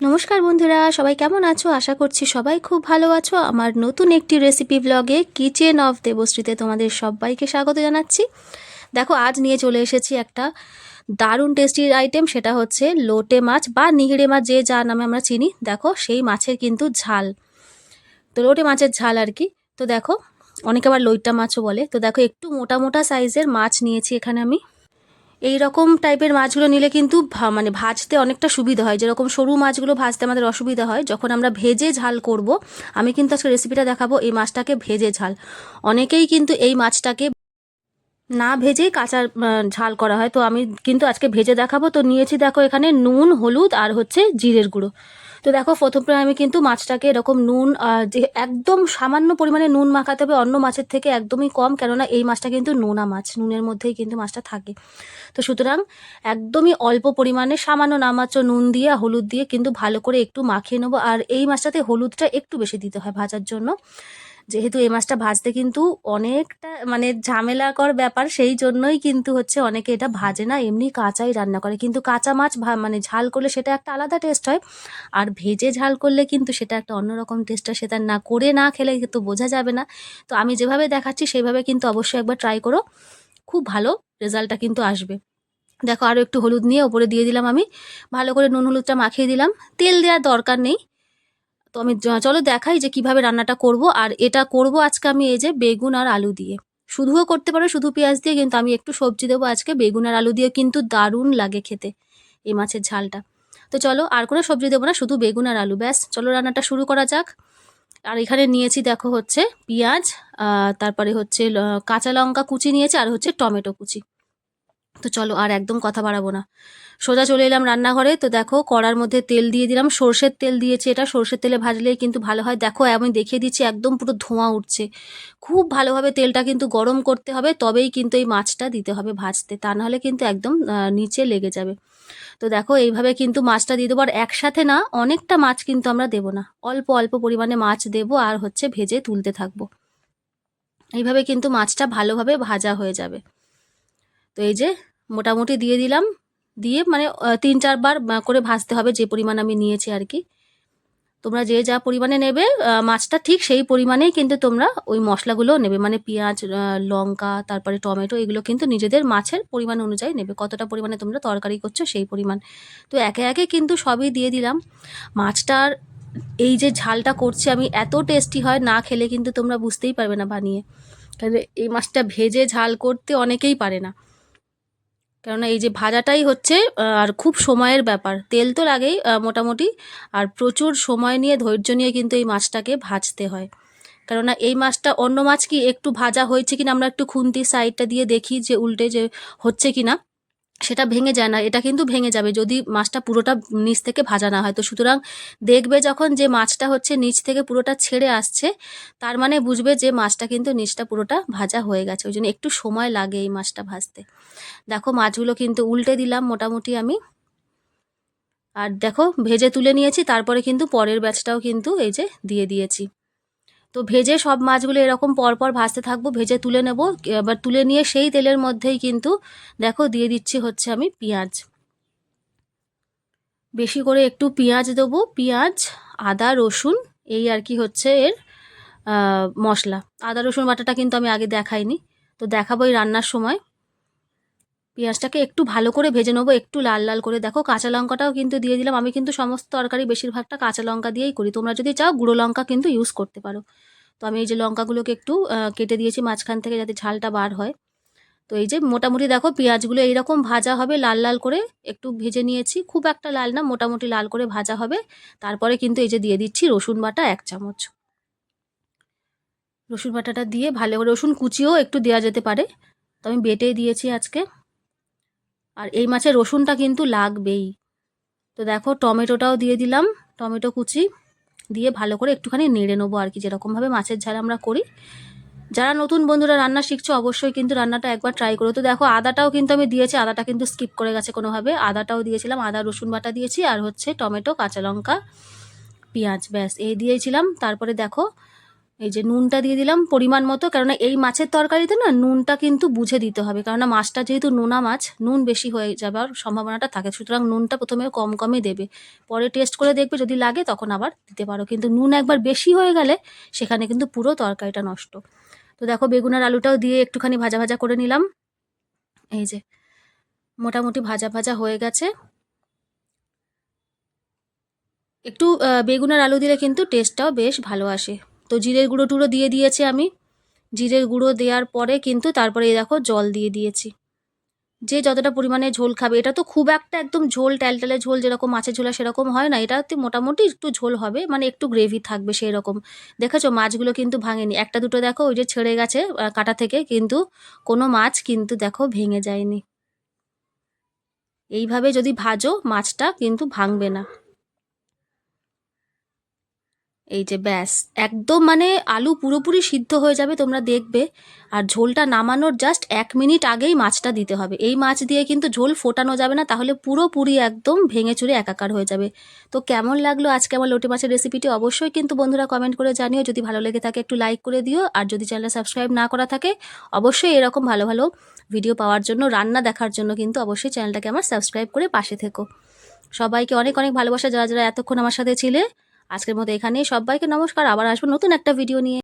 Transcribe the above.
নমস্কার বন্ধুরা, সবাই কেমন আছো? আশা করছি সবাই খুব ভালো আছো। আমার নতুন একটি রেসিপি ব্লগে কিচেন অফ দেবশ্রীতে তোমাদের সবাইকে স্বাগত জানাচ্ছি। দেখো, আজ নিয়ে চলে এসেছি একটা দারুণ টেস্টির আইটেম। সেটা হচ্ছে লোটে মাছ বা নিহিড়ে মাছ, যে যা নামে আমরা চিনি। দেখো, সেই মাছের কিন্তু ঝাল, তো লোটে মাছের ঝাল আর কি। তো দেখো, অনেকে আবার লইট্টা মাছও বলে। তো দেখো, একটু মোটা মোটা সাইজের মাছ নিয়েছি এখানে আমি। এই রকম টাইপের মাছগুলো নিলে কিন্তু মানে ভাজতে অনেকটা সুবিধা হয়। যেরকম সরু মাছগুলো ভাজতে আমাদের অসুবিধা হয়, যখন আমরা ভেজে ঝাল করব। আমি কিন্তু আজকে রেসিপিটা দেখাবো এই মাছটাকে ভেজে ঝাল। অনেকেই কিন্তু এই মাছটাকে না ভেজেই কাঁচা ঝাল করা হয়, তো আমি কিন্তু আজকে ভেজে দেখাবো। তো নিয়েছি দেখো এখানে নুন, হলুদ আর হচ্ছে জিরের গুঁড়ো। তো দেখো, প্রথমে আমি কিন্তু মাছটাকে এরকম নুন, যে একদম সামান্য পরিমাণে নুন মাখাতে হবে, অন্য মাছের থেকে একদমই কম, কেননা এই মাছটা কিন্তু নোনা মাছ, নুনের মধ্যেই কিন্তু মাছটা থাকে। তো সুতরাং একদমই অল্প পরিমাণে সামান্য নামাত্র নুন দিয়ে হলুদ দিয়ে কিন্তু ভালো করে একটু মাখিয়ে নেবো। আর এই মাছটাতে হলুদটা একটু বেশি দিতে হয় ভাজার জন্য, যেহেতু এই মাছটা ভাজতে কিন্তু অনেকটা মানে ঝামেলাকর ব্যাপার, সেই জন্যই কিন্তু হচ্ছে অনেকে এটা ভাজে না, এমনি কাঁচাই রান্না করে। কিন্তু কাঁচা মাছ মানে ঝাল করলে সেটা একটা আলাদা টেস্ট হয়, আর ভেজে ঝাল করলে কিন্তু সেটা একটা অন্যরকম টেস্ট হয়। সেটা না করে না খেলে কিন্তু বোঝা যাবে না। তো আমি যেভাবে দেখাচ্ছি সেইভাবে কিন্তু অবশ্যই একবার ট্রাই করো, খুব ভালো রেজাল্টটা কিন্তু আসবে। দেখো, আরও একটু হলুদ নিয়ে ওপরে দিয়ে দিলাম আমি, ভালো করে নুন হলুদটা মাখিয়ে দিলাম। তেল দেওয়ার দরকার নেই। তো আমি চলো দেখাই যে কিভাবে রান্নাটা করব। আর এটা করব আজকে আমি এই যে বেগুন আর আলু দিয়ে। শুধুও করতে পারো, শুধু পেঁয়াজ দিয়ে, কিন্তু আমি একটু সবজি দেবো আজকে। বেগুন আর আলু দিয়ে কিন্তু দারুণ লাগে খেতে এই মাছের ঝালটা। তো চলো, আর কোনো সবজি দেবো না, শুধু বেগুন আর আলু, ব্যাস। চলো রান্নাটা শুরু করা যাক। আর এখানে নিয়েছি দেখো হচ্ছে পেঁয়াজ, তারপরে হচ্ছে কাঁচা লঙ্কা কুচি নিয়েছি, আর হচ্ছে টমেটো কুচি। তো চলো, আর একদম কথা বাড়াবো না, সোজা চলে এলাম রান্নাঘরে। তো দেখো, কড়ার মধ্যে তেল দিয়ে দিলাম, সর্ষের তেল দিয়েছি। এটা সর্ষের তেলে ভাজলেই কিন্তু ভালো হয়। দেখো, আমি দেখিয়ে দিচ্ছি, একদম পুরো ধোঁয়া উঠছে। খুব ভালোভাবে তেলটা কিন্তু গরম করতে হবে, তবেই কিন্তু এই মাছটা দিতে হবে ভাজতে, তা নাহলে কিন্তু একদম নিচে লেগে যাবে। তো দেখো, এইভাবে কিন্তু মাছটা দিয়ে দেবো। আর একসাথে না, অনেকটা মাছ কিন্তু আমরা দেবো না, অল্প অল্প পরিমাণে মাছ দেবো, আর হচ্ছে ভেজে তুলতে থাকবো। এইভাবে কিন্তু মাছটা ভালোভাবে ভাজা হয়ে যাবে। তো এই যে মোটামুটি দিয়ে দিলাম, দিয়ে মানে ৩-৪ বার করে ভাজতে হবে, যে পরিমাণ আমি নিয়েছি আর কি। তোমরা যে যা পরিমাণে নেবে মাছটা, ঠিক সেই পরিমাণেই কিন্তু তোমরা ওই মশলাগুলো নেবে, মানে পেঁয়াজ, লঙ্কা, তারপরে টমেটো, এগুলো কিন্তু নিজেদের মাছের পরিমাণ অনুযায়ী নেবে, কতটা পরিমাণে তোমরা তরকারি করছো সেই পরিমাণ। তো একে একে কিন্তু সবই দিয়ে দিলাম। মাছটার এই যে ঝালটা করছি আমি, এত টেস্টি হয়, না খেলে কিন্তু তোমরা বুঝতেই পারবে না বানিয়ে। কারণ এই মাছটা ভেজে ঝাল করতে অনেকেই পারে না, কেননা এই যে ভাজাটাই হচ্ছে আর খুব সময়ের ব্যাপার। তেল তো লাগেই মোটামুটি, আর প্রচুর সময় নিয়ে ধৈর্য নিয়ে কিন্তু এই মাছটাকে ভাজতে হয়। কেননা এই মাছটা, অন্য মাছ কি একটু ভাজা হয়েছে কিনা আমরা একটু খুন্তির সাইডটা দিয়ে দেখি যে উল্টে যে হচ্ছে কিনা, সেটা ভেঙে যায় না। এটা কিন্তু ভেঙে যাবে যদি মাছটা পুরোটা নিচ থেকে ভাজা না হয়। তো সুতরাং দেখবে যখন যে মাছটা হচ্ছে নিচ থেকে পুরোটা ছেড়ে আসছে, তার মানে বুঝবে যে মাছটা কিন্তু নিচটা পুরোটা ভাজা হয়ে গেছে। ওই জন্য একটু সময় লাগে এই মাছটা ভাজতে। দেখো, মাছগুলো কিন্তু উল্টে দিলাম মোটামুটি আমি। আর দেখো, ভেজে তুলে নিয়েছি, তারপরে কিন্তু পরের ব্যাচটাও কিন্তু এই যে দিয়ে দিয়েছি। তো ভেজে সব মাছগুলো এরকম পরপর ভাজতে থাকবো, ভেজে তুলে নেব। এবার তুলে নিয়ে সেই তেলের মধ্যেই কিন্তু দেখো দিয়ে দিচ্ছি হচ্ছে আমি পেঁয়াজ। বেশি করে একটু পেঁয়াজ দেবো, পেঁয়াজ, আদা, রসুন, এই আর কি হচ্ছে এর মশলা। আদা রসুন বাটাটা কিন্তু আমি আগে দেখাইনি, তো দেখাবো এই রান্নার সময়। পেঁয়াজটাকে একটু ভালো করে ভেজে নেবো, একটু লাল লাল করে। দেখো, কাঁচা লঙ্কাটাও কিন্তু দিয়ে দিলাম। আমি কিন্তু সমস্ত তরকারি বেশিরভাগটা কাঁচা লঙ্কা দিয়েই করি, তোমরা যদি চাও গুঁড়ো লঙ্কা কিন্তু ইউজ করতে পারো। তো আমি এই যে লঙ্কাগুলোকে একটু কেটে দিয়েছি মাঝখান থেকে, যাতে ঝালটা বার হয়। তো এই যে মোটামুটি দেখো, পেঁয়াজগুলো এইরকম ভাজা হবে, লাল লাল করে একটু ভেজে নিয়েছি, খুব একটা লাল না, মোটামুটি লাল করে ভাজা হবে। তারপরে কিন্তু এই যে দিয়ে দিচ্ছি রসুন বাটা 1 চামচ। রসুন বাটাটা দিয়ে ভালো করে, রসুন কুচিও একটু দেওয়া যেতে পারে, তো আমি বেটেই দিয়েছি আজকে। আর এই মাছে রসুনটা কিন্তু লাগবেই। তো দেখো, টমেটোটাও দিয়ে দিলাম, টমেটো কুচি দিয়ে ভালো করে একটুখানি নেড়ে নেবো আর কি, যেরকমভাবে মাছের ঝাল আমরা করি। যারা নতুন বন্ধুরা রান্না শিখছো, অবশ্যই কিন্তু রান্নাটা একবার ট্রাই করো। তো দেখো, আদাটাও কিন্তু আমি দিয়েছি, আদাটা কিন্তু স্কিপ করে গেছে কোনোভাবে, আদাটাও দিয়েছিলাম, আদা রসুন বাটা দিয়েছি, আর হচ্ছে টমেটো, কাঁচা লঙ্কা, পেঁয়াজ, ব্যাস এই দিয়েছিলাম। তারপরে দেখো, এই যে নুনটা দিয়ে দিলাম পরিমাণ মতো, কেননা এই মাছের তরকারিতে না নুনটা কিন্তু বুঝে দিতে হবে, কেননা মাছটা যেহেতু নোনা মাছ, নুন বেশি হয়ে যাবার সম্ভাবনাটা থাকে, সুতরাং নুনটা প্রথমে কম কমই দেবে, পরে টেস্ট করে দেখবে যদি লাগে তখন আবার দিতে পারো, কিন্তু নুন একবার বেশি হয়ে গেলে সেখানে কিন্তু পুরো তরকারিটা নষ্ট। তো দেখো বেগুন আর আলুটাও দিয়ে একটুখানি ভাজা ভাজা করে নিলাম। এই যে মোটামুটি ভাজা ভাজা হয়ে গেছে। একটু বেগুন আর আলু দিলে কিন্তু টেস্টটাও বেশ ভালো আসে। তো জিরের গুঁড়ো টুড়ো দিয়ে দিয়েছি আমি। জিরের গুঁড়ো দেওয়ার পরে কিন্তু তারপরে এই দেখো জল দিয়ে দিয়েছি, যে যতটা পরিমাণে ঝোল খাবে। এটা তো খুব একটা একদম ঝোল ট্যালট্যালে ঝোল যেরকম মাছের ঝোলা সেরকম হয় না, এটাতে মোটামুটি একটু ঝোল হবে, মানে একটু গ্রেভি থাকবে সেই রকম। দেখেছো মাছগুলো কিন্তু ভাঙেনি, একটা দুটো দেখো ওই যে ছেড়ে গেছে কাটা থেকে, কিন্তু কোনো মাছ কিন্তু দেখো ভেঙে যায়নি। এইভাবে যদি ভাজো মাছটা কিন্তু ভাঙবে না। এই যে ব্যাস, একদম মানে আলু পুরোপুরি সিদ্ধ হয়ে যাবে তোমরা দেখবে। আর ঝোলটা নামানোর জাস্ট 1 মিনিট আগেই মাছটা দিতে হবে। এই মাছ দিয়ে কিন্তু ঝোল ফোটানো যাবে না, তাহলে পুরোপুরি একদম ভেঙে চুরে একাকার হয়ে যাবে। তো কেমন লাগলো আজকে আমার লোটে মাছের রেসিপিটি অবশ্যই কিন্তু বন্ধুরা কমেন্ট করে জানিও। যদি ভালো লেগে থাকে একটু লাইক করে দিও, আর যদি চ্যানেল সাবস্ক্রাইব না করা থাকে অবশ্যই এরকম ভালো ভালো ভিডিও পাওয়ার জন্য, রান্না দেখার জন্য কিন্তু অবশ্যই চ্যানেলটাকে আমার সাবস্ক্রাইব করে পাশে থেকো। সবাইকে অনেক অনেক ভালোবাসা, যারা যারা এতক্ষণ আমার সাথে ছিলে। আজকের মতো এখানেই, সবাইকে নমস্কার, আবার আসবো নতুন একটা ভিডিও নিয়ে।